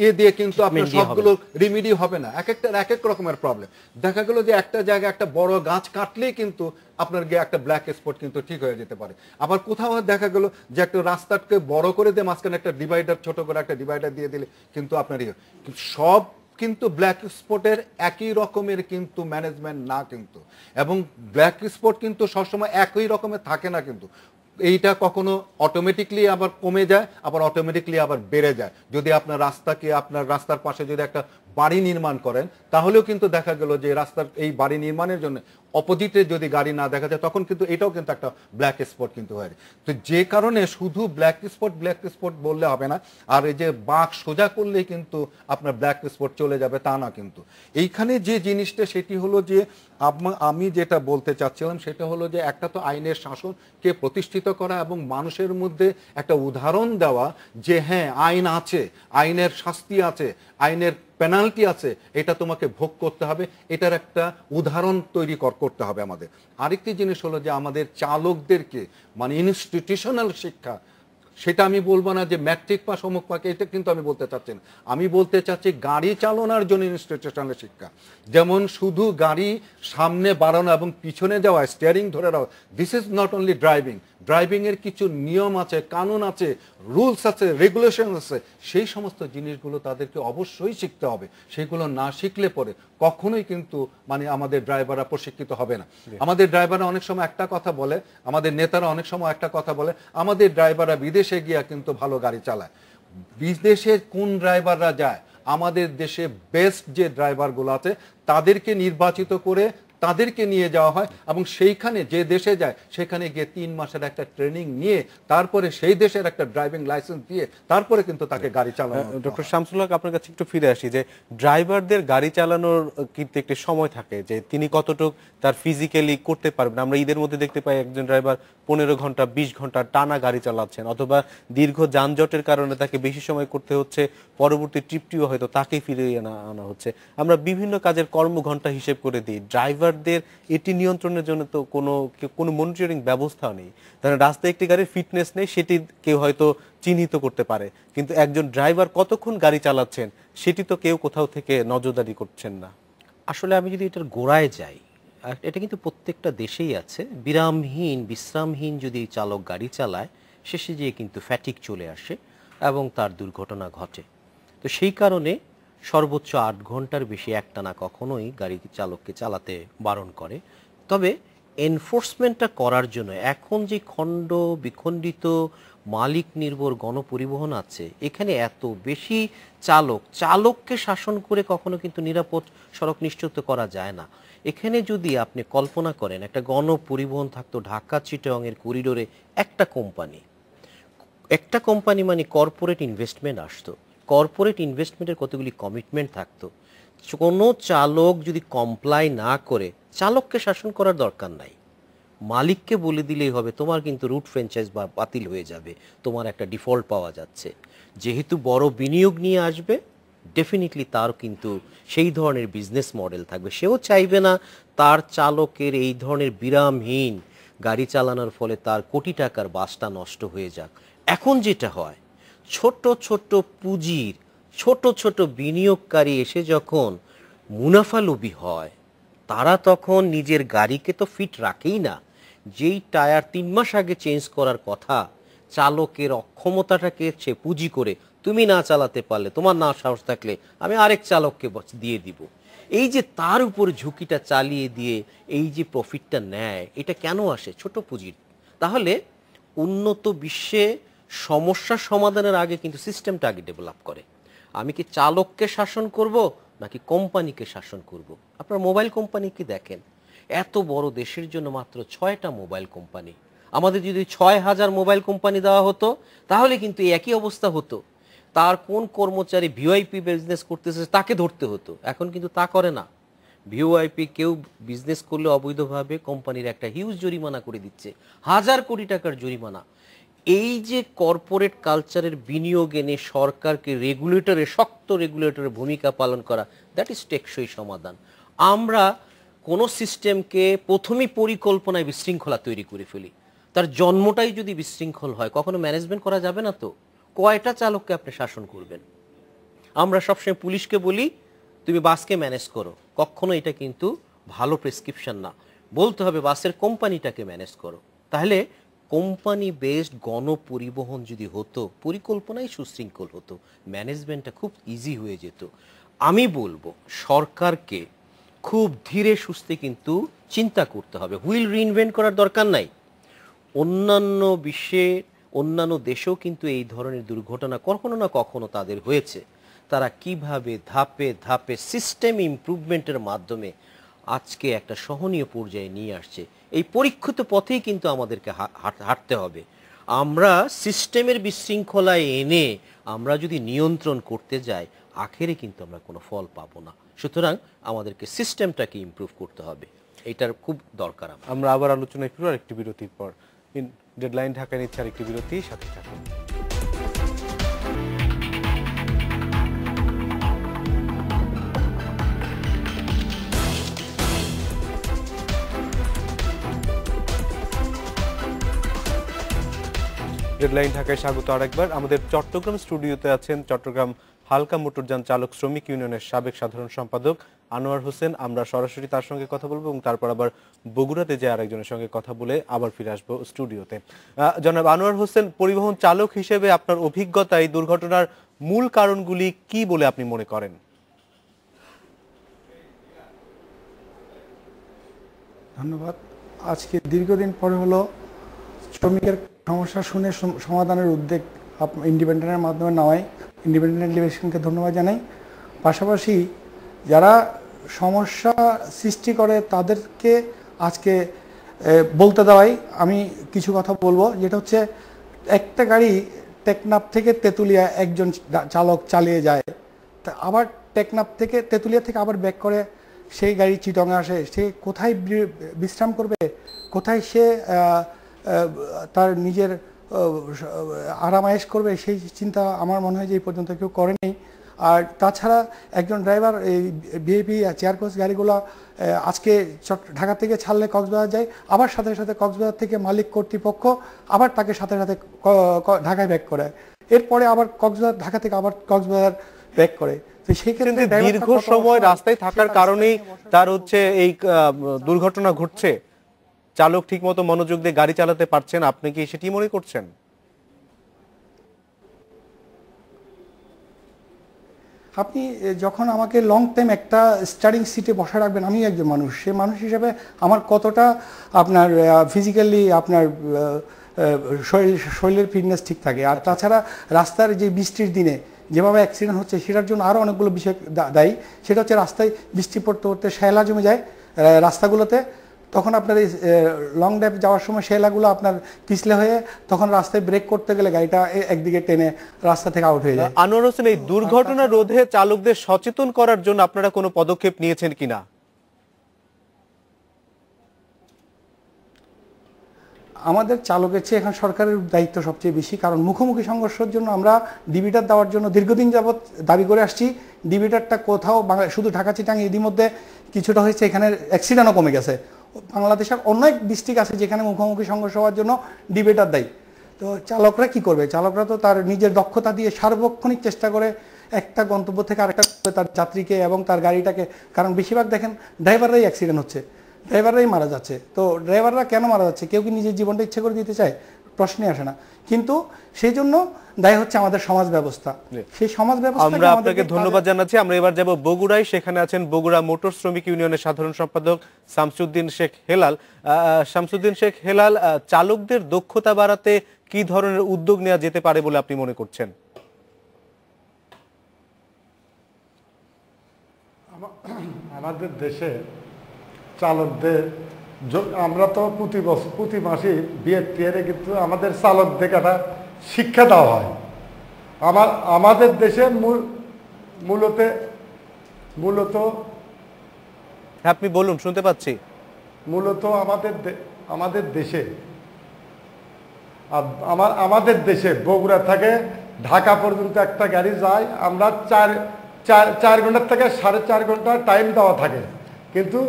ইয়ে দিয়ে কিন্তু আপনার সবগুলো রিমিডি হবে না, এক একটা এক এক রকমের প্রবলেম। দেখা গেল যে একটা জায়গায় একটা বড় গাছ কাটলেই কিন্তু আপনার গিয়ে একটা ব্ল্যাক স্পট কিন্তু ঠিক হয়ে যেতে পারে। আবার কোথাও দেখা গেল যে একটা রাস্তাকে বড় করে দিয়ে মাঝখানে একটা ডিভাইডার, ছোট করে একটা ডিভাইডার দিয়ে দিলে কিন্তু আপনার সব কিন্তু ব্ল্যাক স্পটের একই রকমের কিন্তু ম্যানেজমেন্ট না কিন্তু, এবং ব্ল্যাক স্পট কিন্তু সবসময় একই রকমের থাকে না কিন্তু। এইটা কখনো অটোমেটিকলি আবার কমে যায়, আবার অটোমেটিকলি আবার বেড়ে যায়। যদি আপনার রাস্তার পাশে যদি একটা বাড়ি নির্মাণ করেন, তাহলেও কিন্তু দেখা গেল যে রাস্তার এই বাড়ি নির্মাণের জন্য অপোজিটে যদি গাড়ি না দেখা যায়, তখন কিন্তু এটাও কিন্তু একটা ব্ল্যাক স্পট কিন্তু হয়। তো যে কারণে শুধু ব্ল্যাক স্পট বললে হবে না, আর এই যে বাঁক সোজা করলেই কিন্তু আপনার ব্ল্যাক স্পট চলে যাবে তা না কিন্তু। এইখানে যে জিনিসটা সেটি হলো যে আমি যেটা বলতে চাচ্ছিলাম সেটা হলো যে একটা তো আইনের শাসনকে প্রতিষ্ঠিত করা এবং মানুষের মধ্যে একটা উদাহরণ দেওয়া যে হ্যাঁ আইন আছে, আইনের শাস্তি আছে, আইনের পেনাল্টি আছে, এটা তোমাকে ভোগ করতে হবে, এটার একটা উদাহরণ তৈরি করতে হবে আমাদের। আরেকটি জিনিস হলো যে আমাদের চালকদেরকে মানে ইনস্টিটিউশনাল শিক্ষা, সেটা আমি বলবো না যে ম্যাট্রিক পাস অমুক পাকে, এটা কিন্তু আমি বলতে চাচ্ছি না। আমি বলতে চাচ্ছি গাড়ি চালানোর জন্য ইনস্টিটিউশনাল শিক্ষা। যেমন শুধু গাড়ি সামনে বাড়ানো এবং পিছনে যাওয়া, স্টিয়ারিং ধরে রাখা, this is not only driving এর কিছু নিয়ম আছে, কানুন আছে, রুলস আছে, রেগুলেশন আছে, সেই সমস্ত জিনিসগুলো তাদেরকে অবশ্যই শিখতে হবে। সেগুলো না শিখলে পরে কখনোই কিন্তু মানে আমাদের ড্রাইভাররা প্রশিক্ষিত হবে না। আমাদের ড্রাইভাররা অনেক সময় একটা কথা বলে, আমাদের নেতারা অনেক সময় একটা কথা বলে, আমাদের ড্রাইভাররা বিদেশে গিয়া কিন্তু ভালো গাড়ি চালায়। বিদেশে কোন ড্রাইভাররা যায়? আমাদের দেশে বেস্ট যে ড্রাইভারগুলো আছে তাদেরকে নির্বাচিত করে তাদেরকে নিয়ে যাওয়া হয়, এবং সেইখানে যে দেশে যায় সেখানে গিয়ে 3 মাসের একটা ট্রেনিং নিয়ে তারপরে সেই দেশের একটা ড্রাইভিং লাইসেন্স দিয়ে তারপরে কিন্তু তাকে গাড়ি চালানো। ডক্টর শামসুল হক, আপনার কাছে একটু ফিরে আসি যে ড্রাইভারদের গাড়ি চালানোর কিন্তু একটি সময় থাকে যে তিনি কতটুকু তার ফিজিক্যালি করতে পারবেন। আমরা ঈদের মধ্যে দেখতে পাই একজন ড্রাইভার 15 ঘন্টা 20 ঘন্টা টানা গাড়ি চালাচ্ছেন, অথবা দীর্ঘ যানজটের কারণে তাকে বেশি সময় করতে হচ্ছে, পরবর্তী ট্রিপটিও হয়তো তাকেই ফিরিয়ে আনা হচ্ছে। আমরা বিভিন্ন কাজের কর্মঘণ্টা হিসেব করে দিই। ড্রাইভারদের এটি নিয়ন্ত্রণের জন্য তো কোনো মনিটরিং ব্যবস্থা নেই। কারণ রাস্তায় একটি গাড়ির ফিটনেস নেই, সেটি কেউ হয়তো চিহ্নিত করতে পারে, কিন্তু একজন ড্রাইভার কতক্ষণ গাড়ি চালাচ্ছেন সেটি তো কেউ কোথাও থেকে নজরদারি করছেন না। আসলে আমি যদি এটার গোড়ায় যাই, এটা কিন্তু প্রত্যেকটা দেশেই আছে। বিশ্রামহীন যদি চালক গাড়ি চালায়, শেষে যেয়ে কিন্তু ফ্যাটিক চলে আসে এবং তার দুর্ঘটনা ঘটে। তো সেই কারণে সর্বোচ্চ 8 ঘন্টার বেশি একটানা কখনোই গাড়ি চালককে চালাতে বারণ করে। তবে এনফোর্সমেন্টটা করার জন্য এখন যে বিখণ্ডিত মালিক নির্ভর গণপরিবহন আছে, এখানে এত বেশি চালককে শাসন করে কখনো কিন্তু নিরাপদ সড়ক নিশ্চিত করা যায় না। এখানে যদি আপনি কল্পনা করেন একটা গণপরিবহন থাকতো ঢাকা চিটাগংয়ের করিডোরে একটা কোম্পানি মানে কর্পোরেট ইনভেস্টমেন্ট আসতো, কর্পোরেট ইনভেস্টমেন্টের কতগুলি কমিটমেন্ট থাকতো। কোনো চালক যদি কমপ্লাই না করে, চালককে শাসন করার দরকার নাই, মালিককে বলে দিলেই হবে তোমার কিন্তু রুট ফ্র্যাঞ্চাইজ বাতিল হয়ে যাবে, তোমার একটা ডিফল্ট পাওয়া যাচ্ছে। যেহেতু বড় বিনিয়োগ নিয়ে আসবে, ডেফিনেটলি তার কিন্তু সেই ধরনের বিজনেস মডেল থাকবে। সেও চাইবে না তার চালকের এই ধরনের বিরামহীন গাড়ি চালানোর ফলে তার কোটি টাকার বাসটা নষ্ট হয়ে যাক। এখন যেটা হয়, ছোট পুঁজির ছোট বিনিয়োগকারী এসে যখন মুনাফালোভী হয়, তারা তখন নিজের গাড়িকে তো ফিট রাখেই না। যেই টায়ার 3 মাস আগে চেঞ্জ করার কথা, চালকের অক্ষমতাটাকে সে পুঁজি করে তুমি না চালাতে পারলে, তোমার না সাহস থাকলে আমি আরেক চালককে দিয়ে দিব। এই যে তার উপর ঝুঁকিটা চালিয়ে দিয়ে এই যে প্রফিটটা নেয়, এটা কেন আসে? ছোট পুঁজির। তাহলে উন্নত বিশ্বে সমস্যা সমাধানের আগে কিন্তু সিস্টেমটা আগে ডেভেলপ করে। আমি কি চালককে শাসন করব নাকি কোম্পানিকে শাসন করব? আপনার মোবাইল কোম্পানি কি দেখেন, এত বড় দেশের জন্য মাত্র 6টা মোবাইল কোম্পানি। আমাদের যদি 6,000 মোবাইল কোম্পানি দেওয়া হতো তাহলে কিন্তু এই একই অবস্থা হতো। তার কোন কর্মচারী ভিওআইপি বিজনেস করতেছে তাকে ধরতে হতো, এখন কিন্তু তা করে না। ভিওআইপি কেউ বিজনেস করলে অবৈধভাবে কোম্পানির একটা হিউজ জরিমানা করে দিচ্ছে, 1000 কোটি টাকার জরিমানা। এই যে কর্পোরেট কালচারের বিনিয়োগ এনে সরকারকে শক্ত রেগুলেটরের ভূমিকা পালন করা, দ্যাট ইজ টেকসই সমাধান। আমরা কোনো সিস্টেমকে প্রথমেই পরিকল্পনায় বিশৃঙ্খলা তৈরি করে ফেলি, তার জন্মটাই যদি বিশৃঙ্খল হয় কখনো ম্যানেজমেন্ট করা যাবে না। তো কয়টা চালককে আপনি শাসন করবেন? আমরা সবসময় পুলিশকে বলি তুমি বাসকে ম্যানেজ করো, কখনো এটা কিন্তু ভালো প্রেসক্রিপশন না। বলতে হবে বাসের কোম্পানিটাকে ম্যানেজ করো। তাহলে কোম্পানি বেসড গণপরিবহন যদি হতো, পরিকল্পনাই সুশৃঙ্খল হতো, ম্যানেজমেন্টটা খুব ইজি হয়ে যেত। আমি বলবো সরকারকে খুব ধীরে সুস্থে কিন্তু চিন্তা করতে হবে, হুইল রিইনভেন্ট করার দরকার নাই। অন্যান্য বিশ্বে অন্যান্য দেশেও কিন্তু এই ধরনের দুর্ঘটনা কখনো না কখনো তাদের হয়েছে। তারা কিভাবে ধাপে ধাপে সিস্টেম ইমপ্রুভমেন্টের মাধ্যমে আজকে একটা সহনীয় পর্যায়ে নিয়ে আসছে। এই পরীক্ষিত পথেই কিন্তু আমাদেরকে হাঁটতে হবে। আমরা সিস্টেমের বিশৃঙ্খলায় এনে আমরা যদি নিয়ন্ত্রণ করতে যাই, আখেরে কিন্তু আমরা কোনো ফল পাবো না। সুতরাং আমাদেরকে সিস্টেমটাকে ইমপ্রুভ করতে হবে, এটার খুব দরকার। আমরা আবার আলোচনায় ফিরব আরেকটি বিরতির পর। ডেডলাইন ঢাকায় নিচ্ছে আরেকটি বিরতি, সাথে থাকুন। ডেডলাইন ঢাকায় স্বাগত আরেকবার। আমাদের চট্টগ্রাম স্টুডিওতে আছেন চট্টগ্রাম হালকা মোটরযান চালক শ্রমিক ইউনিয়নের সাবেক সাধারণ সম্পাদক আনোয়ার হোসেন। আমরা সরাসরি তার সঙ্গে কথা বলবো এবং তারপর আবার বগুড়াতে যে আরেকজনের সঙ্গে কথা বলে আবার ফিরে আসবো স্টুডিওতে। জনাব আনোয়ার হোসেন, পরিবহন চালক হিসেবে আপনার অভিজ্ঞতা এই দুর্ঘটনার মূল কারণগুলি কি বলে আপনি মনে করেন? ধন্যবাদ। আজকে দীর্ঘদিন পরে হলো শ্রমিকের সমস্যা শুনে সমাধানের উদ্যোগ ইন্ডিপেন্ডেন্টের মাধ্যমে নেওয়ায় ইন্ডিপেন্ডেন্ট ডিভিশনকে ধন্যবাদ জানাই। পাশাপাশি যারা সমস্যা সৃষ্টি করে তাদেরকে আজকে বলতে দেওয়াই আমি কিছু কথা বলবো, যেটা হচ্ছে একটা গাড়ি টেকনাফ থেকে তেঁতুলিয়া একজন চালক চালিয়ে যায়, তা আবার টেকনাফ থেকে তেঁতুলিয়া থেকে আবার ব্যাক করে সেই গাড়ি চিটংয়ে আসে। সে কোথায় বিশ্রাম করবে, কোথায় সে তার নিজের আরামায়েশ করবে, সেই চিন্তা আমার মনে হয় যে এই পর্যন্ত কেউ করেনি। আর তাছাড়া একজন ড্রাইভার এই ভিআইপি চেয়ার কোচ গাড়িগুলো আজকে ঢাকা থেকে ছাড়লে কক্সবাজার যায়, আবার সাথে সাথে কক্সবাজার থেকে মালিক কর্তৃপক্ষ আবার তাকে সাথে সাথে ঢাকায় ব্যাক করে, এরপরে আবার কক্সবাজার ঢাকা থেকে আবার কক্সবাজার ব্যাক করে। তো সেই ক্ষেত্রে দীর্ঘ সময় রাস্তায় থাকার কারণেই তার হচ্ছে এই দুর্ঘটনা ঘটছে। চালক ঠিকমতো মনোযোগ দিয়ে গাড়ি চালাতে পারছেন, আপনি কি সেটি মনে করছেন? আপনি যখন আমাকে লং টাইম একটা স্টারিং সিটে বসা রাখবেন, আমি একজন মানুষ, সে মানুষ হিসেবে আমার কতটা আপনার ফিজিক্যালি আপনার শরীরের ফিটনেস ঠিক থাকে। আর তাছাড়া রাস্তার যে বৃষ্টির দিনে যেভাবে অ্যাক্সিডেন্ট হচ্ছে সেটার জন্য আরও অনেকগুলো বিষয় দায়ী। সেটা হচ্ছে রাস্তায় বৃষ্টি পড়তে পড়তে শ্যালা জমে যায় রাস্তাগুলোতে, তখন আপনার এই লং ড্রাইভ যাওয়ার সময় শ্যালাগুলো আপনার পিছলে হয়ে তখন রাস্তায় ব্রেক করতে গেলে গাড়িটা একদিকে টেনে রাস্তা থেকে আউট হয়ে যায়। আনোয়ার হোসেন, এই দুর্ঘটনা রোধে চালকদের সচেতন করার জন্য আপনারা কোনো পদক্ষেপ নিয়েছেন কিনা? আমাদের চালকের চেয়ে এখন সরকারের দায়িত্ব সবচেয়ে বেশি, কারণ মুখোমুখি সংঘর্ষের জন্য আমরা ডিভিটার দেওয়ার জন্য দীর্ঘদিন যাবৎ দাবি করে আসছি। ডিভিটারটা কোথাও শুধু ঢাকা চিটাং ইতিমধ্যে কিছুটা হয়েছে, এখানে অ্যাক্সিডেন্টও কমে গেছে। বাংলাদেশের অনেক ডিস্ট্রিক্ট আছে যেখানে মুখোমুখি সংঘর্ষ হওয়ার জন্য ডিভিটার দেয়। তো চালকরা কি করবে? চালকরা তো তার নিজের দক্ষতা দিয়ে সার্বক্ষণিক চেষ্টা করে একটা গন্তব্য থেকে আরেকটা তার যাত্রীকে এবং তার গাড়িটাকে, কারণ বেশিরভাগ দেখেন ড্রাইভাররাই অ্যাক্সিডেন্ট হচ্ছে, ড্রাইভাররাই মারা যাচ্ছে। তো ড্রাইভাররা কেন মারা যাচ্ছে? কেউ কি নিজের জীবনটা ইচ্ছে করে দিতে চায়? প্রশ্নে আসে না। কিন্তু সেই জন্য দায়ী হচ্ছে আমাদের সমাজ ব্যবস্থা। সেই সমাজ ব্যবস্থা আমরা আপনাকে ধন্যবাদ জানাচ্ছি। আমরা এবার যাব বগুড়ায়, সেখানে আছেন বগুড়া মোটর শ্রমিক ইউনিয়নের সাধারণ সম্পাদক শামসুদ্দিন শেখ হেলাল। শামসুদ্দিন শেখ হেলাল, চালকদের দক্ষতা বাড়াতে কি ধরনের উদ্যোগ নেওয়া যেতে পারে বলে আপনি মনে করছেন? আমাদের দেশে চালকদের আমরা তো প্রতি মাসে বিএফটিআরে কিন্তু আমাদের চালকদের একটা শিক্ষা দেওয়া হয়। আমাদের দেশে মূলত আপনি বলুন, শুনতে পাচ্ছি। মূলত আমাদের দেশে বগুড়া থেকে ঢাকা পর্যন্ত একটা গাড়ি যায়, আমরা 4 ঘন্টার থেকে 4.5 ঘন্টা টাইম দেওয়া থাকে, কিন্তু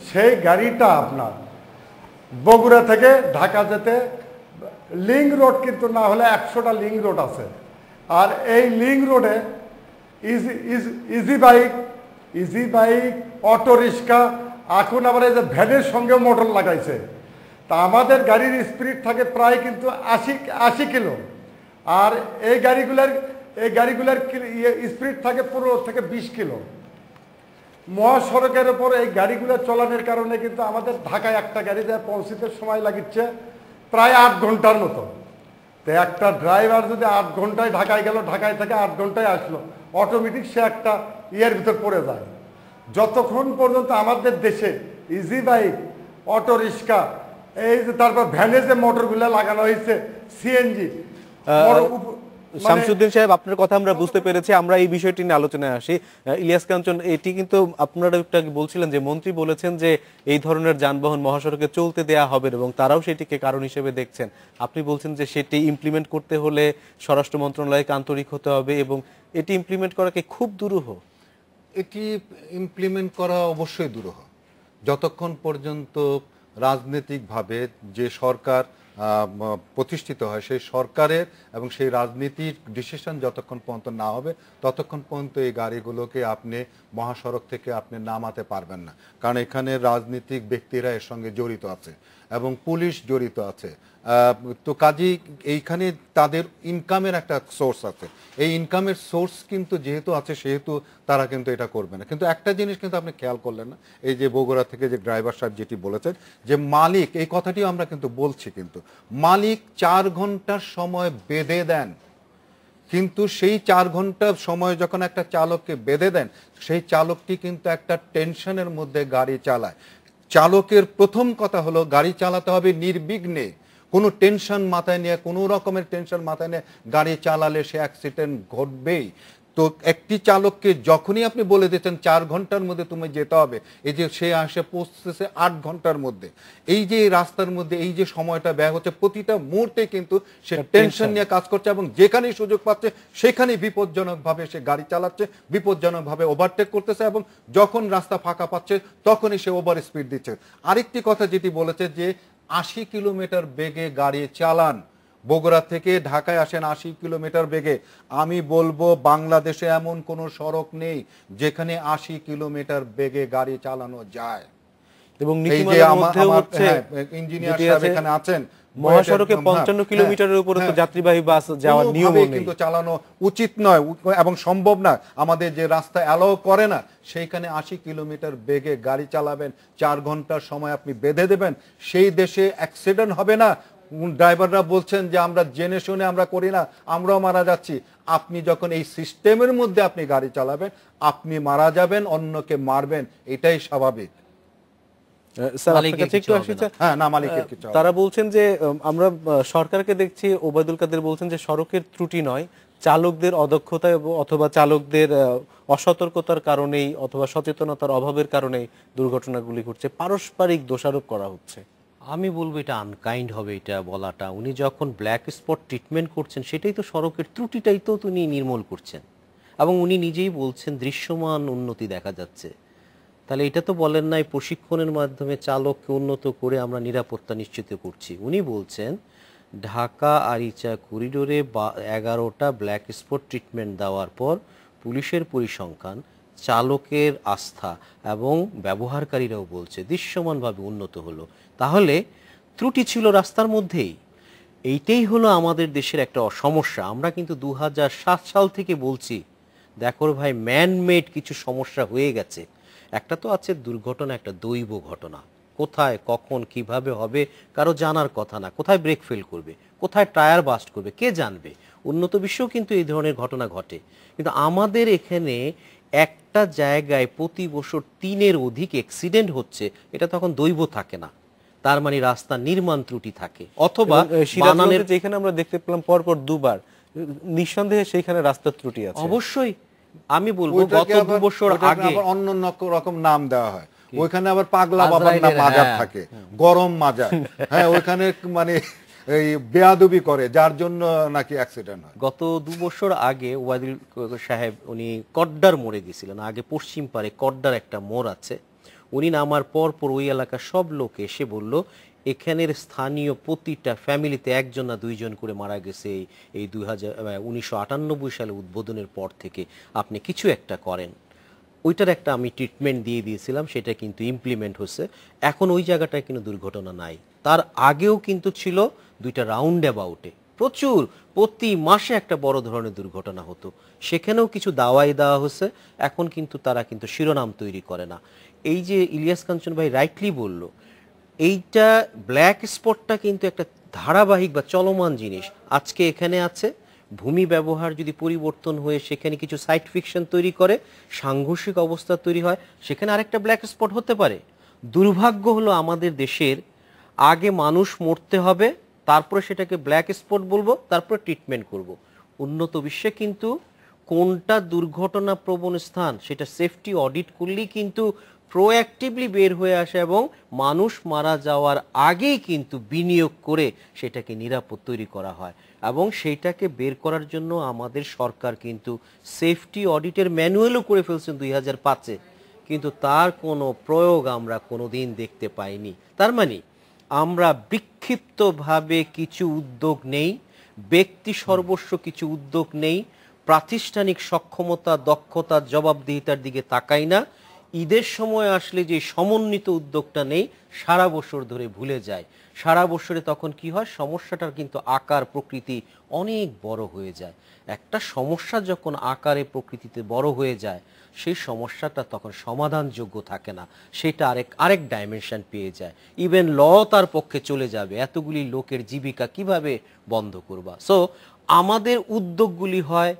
সেই গাড়িটা আপনার বগুড়া থেকে ঢাকা যেতে লিংক রোড কিন্তু না হলে 100টা লিংক রোড আছে। আর এই লিংক রোডে ইজি বাইক অটো রিক্সা, এখন আবার এই যে ভ্যানের সঙ্গে মোটর লাগাইছে, তা আমাদের গাড়ির স্পিড থাকে প্রায় কিন্তু 80 কিলো, আর এই গাড়িগুলার স্পিড থাকে 15 থেকে 20 কিলো। মহাসড়কের উপর এই গাড়িগুলো চলানোর কারণে কিন্তু আমাদের ঢাকায় একটা গাড়ি যায় পৌঁছতে সময় লাগিচ্ছে প্রায় 8 ঘন্টার মতো। তো একটা ড্রাইভার যদি 8 ঘন্টায় ঢাকায় গেল, ঢাকায় থেকে 8 ঘন্টায় আসলো, অটোমেটিক সে একটা ইয়ের ভিতর পড়ে যায়। যতক্ষণ পর্যন্ত আমাদের দেশে ইজি বাইক অটো রিক্সা, এই যে তারপর ভ্যানে যে মোটরগুলো লাগানো হয়েছে সিএনজি। শামসুদ্দিন সাহেব, আপনার কথা আমরা বুঝতে পেরেছি, আমরা এই বিষয়টি নিয়ে আলোচনায় আসি। ইলিয়াস কাঞ্চন, এটি কিন্তু আপনারা একটু আগে বলছিলেন যে মন্ত্রী বলেছেন যে এই ধরনের যানবাহন মহাসড়কে চলতে দেয়া হবে এবং তারাও সেটিকে কারণ হিসেবে দেখছেন। আপনি বলছেন যে সেটি ইমপ্লিমেন্ট করতে হলে স্বরাষ্ট্র মন্ত্রণালয়কে আন্তরিক হতে হবে এবং এটি ইমপ্লিমেন্ট করাকে খুব দুরূহ। এটি ইমপ্লিমেন্ট করা অবশ্যই দুরূহ যতক্ষণ পর্যন্ত রাজনৈতিকভাবে যে সরকার প্রতিষ্ঠিত হয় সেই সরকারের এবং সেই রাজনীতির ডিসিশন যতক্ষণ পর্যন্ত না হবে ততক্ষণ পর্যন্ত এই গাড়িগুলোকে আপনি মহাসড়ক থেকে আপনি নামাতে পারবেন না। কারণ এখানে রাজনীতিক ব্যক্তিরা এর সঙ্গে জড়িত আছে এবং পুলিশ জড়িত আছে। তো কাজেই এইখানে তাদের ইনকামের একটা সোর্স আছে। এই ইনকামের সোর্স কিন্তু যেহেতু আছে সেহেতু তারা কিন্তু এটা করবে না। কিন্তু একটা জিনিস কিন্তু আপনি খেয়াল করলেন না, এই যে বগুড়া থেকে যে ড্রাইভার সাহেব যেটি বলেছেন যে মালিক, এই কথাটিও আমরা কিন্তু বলছি, কিন্তু মালিক 4 ঘন্টার সময় বেঁধে দেন, কিন্তু সেই 4 ঘন্টার সময় যখন একটা চালককে বেঁধে দেন সেই চালকটি কিন্তু একটা টেনশনের মধ্যে গাড়ি চালায়। চালকের প্রথম কথা হলো গাড়ি চালাতে হবে নির্বিঘ্নে, কোনো টেনশন মাথায় নিয়ে, কোনো রকমের টেনশন মাথায় নিয়ে গাড়ি চালালে সে অ্যাক্সিডেন্ট ঘটবেই। তো একটি চালককে যখনই আপনি বলে দিচ্ছেন 4 ঘন্টার মধ্যে তুমি যেতে হবে, এই যে সে আসে পৌঁছতেছে 8 ঘন্টার মধ্যে, এই যে রাস্তার মধ্যে এই যে সময়টা ব্যয় হচ্ছে প্রতিটা মুহূর্তে কিন্তু সে টেনশন নিয়ে কাজ করছে এবং যেখানেই সুযোগ পাচ্ছে সেখানেই বিপজ্জনকভাবে সে গাড়ি চালাচ্ছে, বিপজ্জনকভাবে ওভারটেক করতেছে এবং যখন রাস্তা ফাঁকা পাচ্ছে তখনই সে ওভার স্পিড দিচ্ছে। আরেকটি কথা যেটি বলেছে যে 80 কিলোমিটার বেগে গাড়ি চালান, বগুড়া থেকে ঢাকায় আসেন 80 কিলোমিটার বেগে। আমি বলবো বাংলাদেশে এমন কোনো সড়ক নেই যেখানে 80 কিলোমিটার বেগে গাড়ি চালানো যায়। এবং নীতিমালার মধ্যেও হচ্ছে ইঞ্জিনিয়ার সাহেব এখানে আছেন, মহাসড়কে 55 কিলোমিটারের উপরে তো যাত্রীবাহী বাস যাওয়ার নিয়ম নেই, কিন্তু চালানো উচিত নয় এবং সম্ভব না। আমাদের যে রাস্তা অ্যালাউ করে না সেইখানে 80 কিলোমিটার বেগে গাড়ি চালাবেন, 4 ঘন্টার সময় আপনি বেঁধে দেবেন, সেই দেশে অ্যাক্সিডেন্ট হবে না। ড্রাইভাররা বলছেন যে আমরা জেনে শুনে আমরা করি না, আমরাও মারা যাচ্ছি। আপনি যখন এই সিস্টেমের মধ্যে আপনি গাড়ি চালাবেন আপনি মারা যাবেন, অন্যকে মারবেন, এটাই স্বাভাবিক। তারা বলছেন যে আমরা সরকারকে দেখছি, ওবায়দুল কাদের বলছেন যে সড়কের ত্রুটি নয়, চালকদের অদক্ষতা অথবা চালকদের অসতর্কতার কারণেই অথবা সচেতনতার অভাবের কারণেই দুর্ঘটনাগুলি ঘটছে, পারস্পরিক দোষারোপ করা হচ্ছে। আমি বলবো এটা আনকাইন্ড হবে এটা বলাটা। উনি যখন ব্ল্যাক স্পট ট্রিটমেন্ট করছেন সেটাই তো সড়কের ত্রুটিটাই তো উনি নির্মূল করছেন এবং উনি নিজেই বলছেন দৃশ্যমান উন্নতি দেখা যাচ্ছে। তাহলে এটা তো বলেন নাই প্রশিক্ষণের মাধ্যমে চালককে উন্নত করে আমরা নিরাপত্তা নিশ্চিত করছি। উনি বলছেন ঢাকা আরিচা করিডোরে 11টা ব্ল্যাক স্পট ট্রিটমেন্ট দেওয়ার পর পুলিশের পরিসংখ্যান, চালকের আস্থা এবং ব্যবহারকারীরাও বলছে দৃশ্যমানভাবে উন্নত হলো। তাহলে ত্রুটি ছিল রাস্তার মধ্যেই। এইটাই হলো আমাদের দেশের একটা সমস্যা। আমরা কিন্তু 2007 সাল থেকে বলছি দেখো ভাই ম্যানমেড কিছু সমস্যা হয়ে গেছে। একটা তো আছে দুর্ঘটনা, একটা দৈব ঘটনা, কোথায় কখন কিভাবে হবে কারো জানার কথা না, কোথায় ব্রেক ফেল করবে, কোথায় টায়ার বাস্ট করবে কে জানবে। উন্নত বিশ্বেও কিন্তু এই ধরনের ঘটনা ঘটে, কিন্তু আমাদের এখানে একটা জায়গায় প্রতি বছর 3-এর অধিক অ্যাক্সিডেন্ট হচ্ছে, এটা তখন দৈব থাকে না, তার মানে রাস্তা নির্মাণ ত্রুটি থাকে, অথবা বানানের যেখানে আমরা দেখতে পেলাম পরপর দুবার, নিঃসন্দেহে সেইখানে রাস্তার ত্রুটি আছে। অবশ্যই আমি বলবো গত ওইটাকে 2 বছর ওইটাকে আগে আবার অন্য রকম নাম দেওয়া হয়। ওইখানে আবার পাগলা বাবার নাম মাজার থাকে, গরম মাজার। হ্যাঁ, ওইখানে মানে এই বেয়াদবি করে, যার জন্য নাকি অ্যাক্সিডেন্ট হয়। গত 2 বছর আগে ওয়াদিল সাহেব উনি কড্ডার মোড়ে গেছিলেন, আগে পশ্চিম পারে কড্ডার একটা মোড় আছে, উনি নামার পর ওই এলাকার সব লোক এসে বলল এখানের স্থানীয় প্রতিটা ফ্যামিলিতে 1জন না 2জন করে মারা গেছে এই 1998 সালে উদ্বোধনের পর থেকে, আপনি কিছু একটা করেন। ওইটার একটা আমি ট্রিটমেন্ট দিয়ে দিয়েছিলাম, সেটা কিন্তু ইমপ্লিমেন্ট হচ্ছে। এখন ওই জায়গাটায় কিন্তু দুর্ঘটনা নাই। তার আগেও কিন্তু ছিল 2টা রাউন্ড অ্যাবাউটে প্রচুর, প্রতি মাসে একটা বড় ধরনের দুর্ঘটনা হতো, সেখানেও কিছু দাওয়াই দেওয়া হচ্ছে। এখন কিন্তু তারা কিন্তু শিরোনাম তৈরি করে না। এই যে ইলিয়াস কাঞ্চন ভাই রাইটলি বলল, এইটা ব্ল্যাক স্পটটা কিন্তু একটা ধারাবাহিক বা চলমান জিনিস। আজকে এখানে আছে, ভূমি ব্যবহার যদি পরিবর্তন হয়ে সেখানে কিছু সাইট ফিকশন তৈরি করে, সাংঘর্ষিক অবস্থা তৈরি হয়, সেখানে আরেকটা ব্ল্যাক স্পট হতে পারে। দুর্ভাগ্য হলো আমাদের দেশের, আগে মানুষ মরতে হবে, তারপরে সেটাকে ব্ল্যাক স্পট বলবো, তারপরে ট্রিটমেন্ট করব। উন্নত বিশ্বে কিন্তু কোনটা দুর্ঘটনা প্রবণ স্থান সেটা সেফটি অডিট করলেই কিন্তু প্রোঅ্যাক্টিভলি বের হয়ে আসে, এবং মানুষ মারা যাওয়ার আগেই কিন্তু বিনিয়োগ করে সেটাকে নিরাপদ তৈরি করা হয়। এবং সেইটাকে বের করার জন্য আমাদের সরকার কিন্তু সেফটি অডিটের ম্যানুয়ালও করে ফেলছেন 2005-এ, কিন্তু তার কোনো প্রয়োগ আমরা কোনোদিন দেখতে পাইনি। তার মানে আমরা বিক্ষিপ্তভাবে কিছু উদ্যোগ নেই, ব্যক্তি সর্বস্ব কিছু উদ্যোগ নেই, প্রাতিষ্ঠানিক সক্ষমতা, দক্ষতা, জবাবদিহিতার দিকে তাকাই না, ঈদের সময় আসলে যে সমন্বিত উদ্যোগটা নেই, সারা বছর ধরে ভুলে যায়। সারা বছরে তখন কি হয়, সমস্যাটার কিন্তু আকার প্রকৃতি অনেক বড় হয়ে যায়। একটা সমস্যা যখন আকারে প্রকৃতিতে বড় হয়ে যায়, সেই সমস্যাটা তখন সমাধানযোগ্য থাকে না, সেটা আরেক ডাইমেনশন পেয়ে যায়। ইভেন ল তার পক্ষে চলে যাবে, এতগুলি লোকের জীবিকা কিভাবে বন্ধ করবা। সো আমাদের উদ্যোগগুলি হয়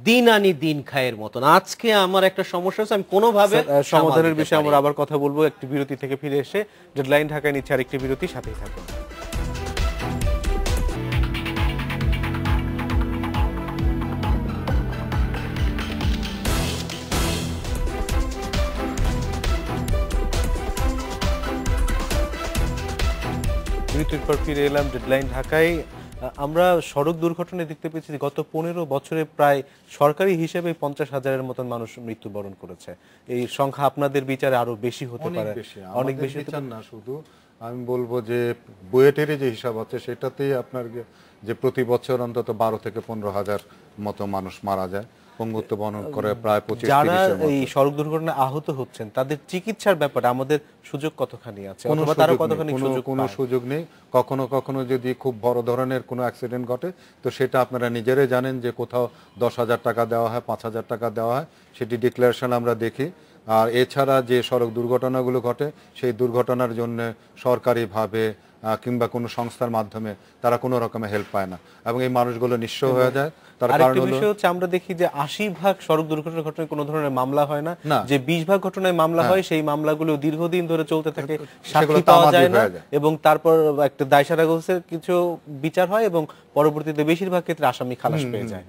দিন আনি দিন খায়ের মতন। আজকে আমার একটা সমস্যা আছে, আমি কোনোভাবে সমাধানের বিষয়ে আমরা আবার কথা বলবো একটি বিরতি থেকে ফিরে এসে। ডেডলাইন ঢাকায় নিচ্ছে আরেকটি বিরতি, সাথেই থাকুন। বিরতির পর ফিরে এলাম ডেডলাইন ঢাকায়। আমরা সড়ক দুর্ঘটনায় দেখতে পেয়েছি গত 15 বছরে প্রায় সরকারি হিসেবে 50,000-এর মতন মানুষ মৃত্যুবরণ করেছে। এই সংখ্যা আপনাদের বিচারে আরো বেশি হতে পারে, অনেক বেশি না। শুধু আমি বলবো যে বুয়েটের যে হিসাব আছে সেটাতেই আপনার যে প্রতি বছর অন্তত 12 থেকে 15,000 মতো মানুষ মারা যায়, পঙ্গুত্ব বহন করে প্রায় 25-30-এর যারা মতো। এই সড়ক দুর্ঘটনায় আহত হচ্ছেন তাদের চিকিৎসার ব্যাপারে আমাদের সুযোগ কতখানি আছে, অথবা তারা কতখানি সুযোগ কোনো পায়? সুযোগ নেই। কখনো কখনো যদি খুব বড় ধরনের কোনো অ্যাক্সিডেন্ট ঘটে, তো সেটা আপনারা নিজেরাই জানেন যে কোথাও 10,000 টাকা দেওয়া হয়, 5,000 টাকা দেওয়া হয়, সেটি ডিক্লারেশন আমরা দেখি। আর এছাড়া যে সড়ক দুর্ঘটনাগুলো ঘটে, সেই দুর্ঘটনার জন্য সরকারিভাবে কিংবা কোনো সংস্থার মাধ্যমে তারা কোনো রকমের হেল্প পায় না, এবং এই মানুষগুলো নিঃস্ব হয়ে যায়। তার কারণ আরেকটা হলো, বিষয় হচ্ছে আমরা দেখি যে 80% সড়ক দুর্ঘটনার ঘটনায় কোনো ধরনের মামলা হয় না, যে 20% ঘটনায় মামলা হয়, সেই মামলাগুলো দীর্ঘদিন ধরে চলতে থাকে, সাক্ষী পাওয়া যায় না, এবং তারপর একটা দায়সারা কিছু বিচার হয় এবং পরবর্তীতে বেশিরভাগ ক্ষেত্রে আসামি খালাস পেয়ে যায়।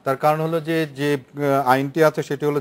তার কারণ হলো যে যে আইনটি আছে সেটি হলো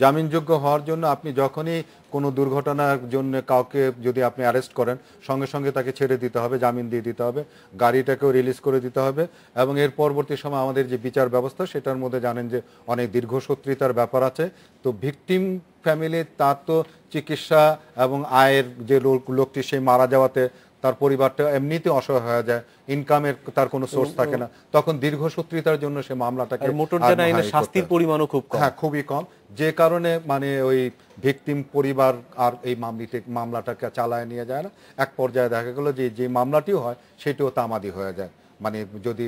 জামিনযোগ্য হওয়ার জন্য আপনি যখনই কোনো দুর্ঘটনার জন্য কাউকে যদি আপনি অ্যারেস্ট করেন, সঙ্গে সঙ্গে তাকে ছেড়ে দিতে হবে, জামিন দিয়ে দিতে হবে, গাড়িটাকেও রিলিজ করে দিতে হবে। এবং এর পরবর্তী সময় আমাদের যে বিচার ব্যবস্থা, সেটার মধ্যে জানেন যে অনেক দীর্ঘসূত্রিতার ব্যাপার আছে। তো ভিকটিম ফ্যামিলি, তার তো চিকিৎসা এবং আয়ের যে লোকটি সে মারা যাওয়াতে তার পরিবারটা এমনিতে অসহায় হয়ে যায়, ইনকামের তার কোনো সোর্স থাকে না, তখন দীর্ঘসূত্রিতার জন্য সে মামলাটাকে, মোটরযান আইনে শাস্তির পরিমাণও খুব কম, হ্যাঁ খুবই কম, যে কারণে মানে ওই ভিকটিম পরিবার আর এই মামলাটাকে চালায় নিয়ে যায় না। এক পর্যায়ে দেখা গেল যে মামলাটিও হয় সেটিও তামাদি হয়ে যায়। মানে যদি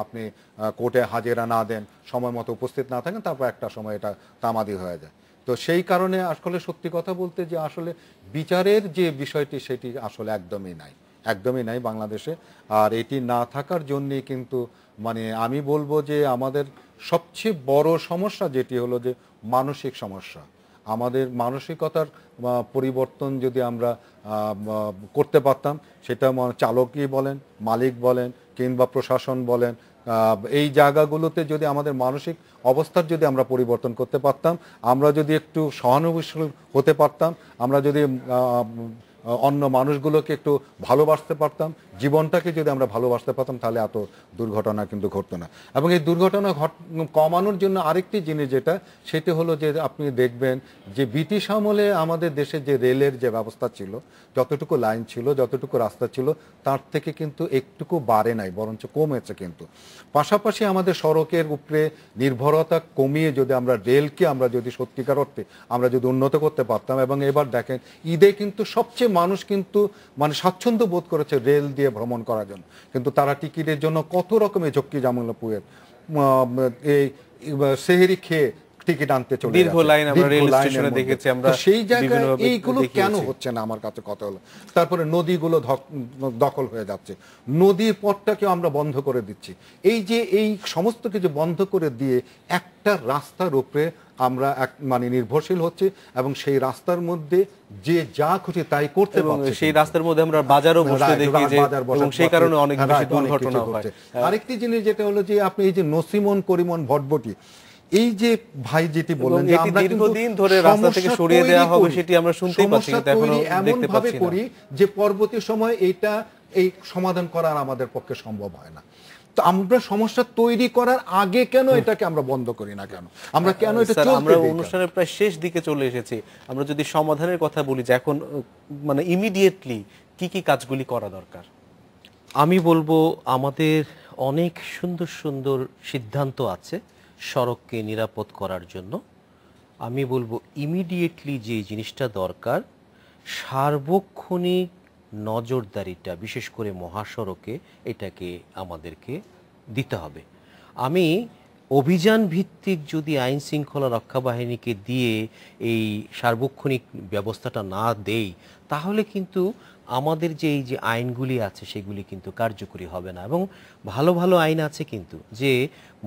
আপনি কোর্টে হাজিরা না দেন, সময় মতো উপস্থিত না থাকেন, তারপর একটা সময় এটা তামাদি হয়ে যায়। তো সেই কারণে আসলে সত্যি কথা বলতে যে আসলে বিচারের যে বিষয়টি সেটি আসলে একদমই নাই। একদমই নাই বাংলাদেশে। আর এটি না থাকার জন্যই কিন্তু মানে আমি বলবো যে আমাদের সবচেয়ে বড় সমস্যা যেটি হলো যে মানসিক সমস্যা। আমাদের মানসিকতার পরিবর্তন যদি আমরা করতে পারতাম, সেটা চালকই বলেন, মালিক বলেন, কিংবা প্রশাসন বলেন, এই জায়গাগুলোতে যদি আমাদের মানসিক অবস্থার যদি আমরা পরিবর্তন করতে পারতাম, আমরা যদি একটু সহানুভূতিশীল হতে পারতাম, আমরা যদি অন্য মানুষগুলোকে একটু ভালোবাসতে পারতাম, জীবনটাকে যদি আমরা ভালোবাসতে পারতাম, তাহলে এত দুর্ঘটনা কিন্তু ঘটতো না। এবং এই দুর্ঘটনা কমানোর জন্য আরেকটি জিনিস যেটা, সেটি হলো যে আপনি দেখবেন যে ব্রিটিশ আমলে আমাদের দেশে যে রেলের যে ব্যবস্থা ছিল, যতটুকু লাইন ছিল, যতটুকু রাস্তা ছিল, তার থেকে কিন্তু একটুকু বাড়ে নাই, বরঞ্চ কমেছে। কিন্তু পাশাপাশি আমাদের সড়কের উপরে নির্ভরতা কমিয়ে যদি আমরা রেলকে আমরা যদি সত্যিকার অর্থে আমরা যদি উন্নত করতে পারতাম, এবং এবার দেখেন ঈদে কিন্তু সবচেয়ে মানুষ কিন্তু মানে স্বাচ্ছন্দ্য বোধ করেছে রেল দিয়ে ভ্রমণ করার জন্য, কিন্তু তারা টিকিটের জন্য কত রকমের ঝক্কি জামেলা পুয়ের এই সেহেরি খেয়ে টিকিট আনতে চলে দীর্ঘ লাইন আমরা রেল স্টেশনে দেখেছি। আমরা সেই জায়গায় এইগুলো কেন হচ্ছে না আমার কাছে কথা হলো। তারপরে নদীগুলো দখল হয়ে যাচ্ছে, নদীর পথটাকে আমরা বন্ধ করে দিচ্ছি। এই যে এই সমস্ত কিছু বন্ধ করে দিয়ে একটা রাস্তার উপরে আমরা মানে নির্ভরশীল হচ্ছে, এবং সেই রাস্তার মধ্যে যে যা খুশি তাই করতে পারছে। সেই রাস্তার মধ্যে আমরা বাজারও বসতে দেখি যে, এবং সেই কারণে অনেক বেশি দুর্ঘটনা হয়। আরেকটি জিনিস যেটা হলো যে আপনি এই যে নসিমন করিমন ভটভটি, এই যে ভাই যেটি বললেন যে আমরা দীর্ঘদিন ধরে রাস্তা থেকে সরিয়ে দেওয়া হবে, সেটি আমরা শুনতেই পাচ্ছি, কিন্তু এখনো দেখতে পাচ্ছি না। করি যে পরবর্তী সময় এইটা এই সমাধান করা আমাদের পক্ষে সম্ভব হয় না। তো আমরা সমস্যা তৈরি করার আগে কেন এটাকে আমরা বন্ধ করি না, কেন আমরা কেন এটা চলতে দিই? আমরা অনুষ্ঠানের প্রায় শেষ দিকে চলে এসেছি। আমরা যদি সমাধানের কথা বলি, যে এখন মানে ইমিডিয়েটলি কি কি কাজগুলি করা দরকার? আমি বলবো আমাদের অনেক সুন্দর সুন্দর সিদ্ধান্ত আছে সড়ককে নিরাপদ করার জন্য। আমি বলবো ইমিডিয়েটলি যে জিনিসটা দরকার, সার্বক্ষণিক নজরদারিটা বিশেষ করে মহাসড়কে এটাকে আমাদেরকে দিতে হবে। আমি অভিযান ভিত্তিক যদি আইন শৃঙ্খলা রক্ষা বাহিনীকে দিয়ে এই সার্বক্ষণিক ব্যবস্থাটা না দেই, তাহলে কিন্তু আমাদের যে এই যে আইনগুলি আছে সেগুলি কিন্তু কার্যকরী হবে না। এবং ভালো ভালো আইন আছে কিন্তু, যে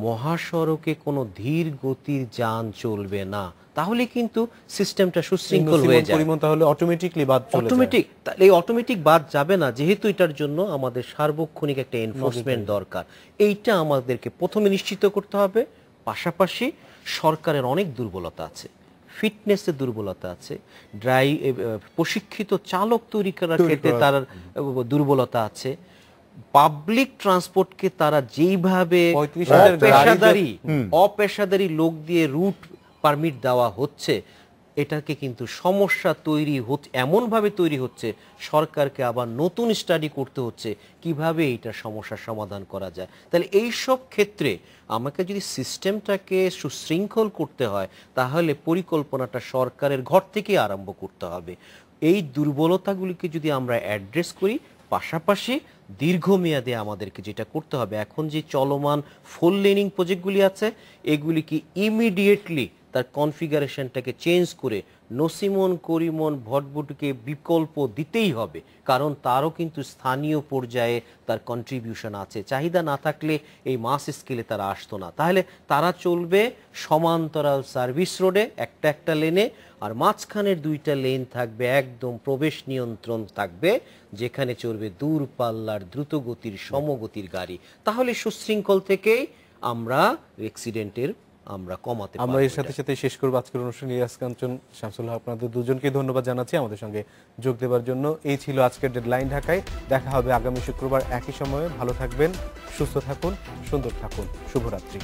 মহাসড়কে কোনো ধীর গতির যান চলবে না, তাহলে কিন্তু সিস্টেমটা সুশৃঙ্খল হয়ে যায়। তাহলে অটোমেটিকলি বাদ চলে যায়। এই অটোমেটিক বাদ যাবে না, যেহেতু এটার জন্য আমাদের সার্বক্ষণিক একটা এনফোর্সমেন্ট দরকার। এইটা আমাদেরকে প্রথমে নিশ্চিত করতে হবে। পাশাপাশি সরকারের অনেক দুর্বলতা আছে, ফিটনেসের দুর্বলতা আছে, প্রশিক্ষিত চালক তৈরি করার ক্ষেত্রে তার দুর্বলতা আছে। পাবলিক ট্রান্সপোর্টকে তারা যেইভাবে অপেশাদারি লোক দিয়ে রুট পারমিট দেওয়া হচ্ছে, এটাকে কিন্তু সমস্যা তৈরি হচ্ছে, এমনভাবে তৈরি হচ্ছে সরকারকে আবার নতুন স্টাডি করতে হচ্ছে কিভাবে এইটা সমস্যার সমাধান করা যায়। তাহলে এইসব ক্ষেত্রে আমাকে যদি সিস্টেমটাকে সুশৃঙ্খল করতে হয়, তাহলে পরিকল্পনাটা সরকারের ঘর থেকে আরম্ভ করতে হবে। এই দুর্বলতাগুলিকে যদি আমরা অ্যাড্রেস করি, পাশাপাশি দীর্ঘমেয়াদে আমাদেরকে যেটা করতে হবে, এখন যে চলমান 4 লেনিং প্রজেক্টগুলি আছে, এগুলিকে ইমিডিয়েটলি তার কনফিগারেশনটাকে চেঞ্জ করে নসিমন করিমন ভটভটিকে বিকল্প দিতেই হবে, কারণ তারও কিন্তু স্থানীয় পর্যায়ে তার কন্ট্রিবিউশন আছে। চাহিদা না থাকলে এই মাস স্কেলে তারা আসতো না। তাহলে তারা চলবে সমান্তরাল সার্ভিস রোডে একটা লেনে, আর মাঝখানের 2টা লেন থাকবে একদম প্রবেশ নিয়ন্ত্রণ থাকবে, যেখানে চলবে দূরপাল্লার দ্রুতগতির সমগতির গাড়ি। তাহলে সুশৃঙ্খল থেকেই আমরা অ্যাক্সিডেন্টের আমরা কমাতে পারব। আমরা এর সাথে সাথে শেষ করব আজকের অনুষ্ঠানে। ইলিয়াস কাঞ্চন, শামসুল হক, আপনাদের দুজনকে ধন্যবাদ জানাচ্ছি আমাদের সঙ্গে যোগ দেওয়ার জন্য। এই ছিল আজকের ডেডলাইন ঢাকায়। দেখা হবে আগামী শুক্রবার একই সময়ে। ভালো থাকবেন, সুস্থ থাকুন, সুন্দর থাকুন। শুভরাত্রি।